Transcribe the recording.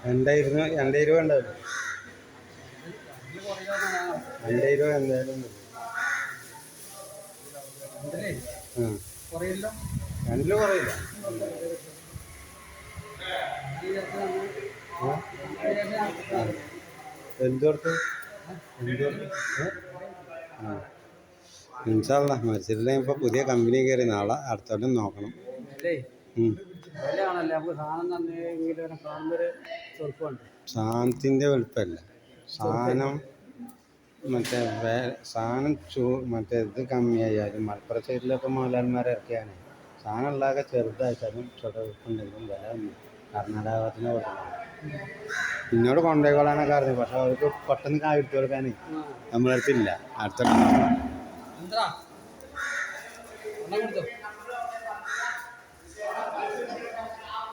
രണ്ടായിരം രൂപ ഉണ്ടാവില്ല. 2000 രൂപ എന്തായാലും രണ്ടിലും കുറയില്ല. എന്തോർത്ത് ഇൻഷാല്ലാ മത്സരത്തിൽ ഇപ്പോൾ പുതിയ കമ്പനി കയറി നാളെ അടുത്തോട്ടം നോക്കണം. സാധനത്തിൻ്റെ വലുപ്പമല്ല, സാധനം സാധനം മറ്റേ ഇത് കമ്മിയായാലും മലപ്പുറം സൈഡിലൊക്കെ മുതലാളിമാരെ ഇറക്കിയാണ് സാധനം ഉള്ളതൊക്കെ ചെറുതായിട്ടാലും ചെറുപ്പുണ്ടെങ്കിലും വില ഒന്നും കർണാടക ഭാഗത്തിന് കൊടുക്കണം. പിന്നോട് കൊണ്ടുപോയിക്കോളാനൊക്കെ അറിഞ്ഞു, പക്ഷെ അവർക്ക് പെട്ടെന്ന് കായെടുത്ത് കൊടുക്കാൻ നമ്മളടുത്തില്ല. അടുത്ത